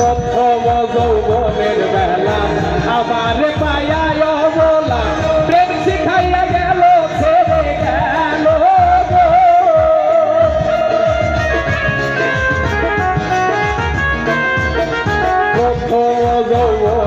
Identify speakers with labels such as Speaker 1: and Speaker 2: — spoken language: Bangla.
Speaker 1: প্রথম যৌবনের বেলা আমার পায়া বলা প্রেম শিখাইয়া গেল ছেড়ে গেল গো। প্রথম যৌবন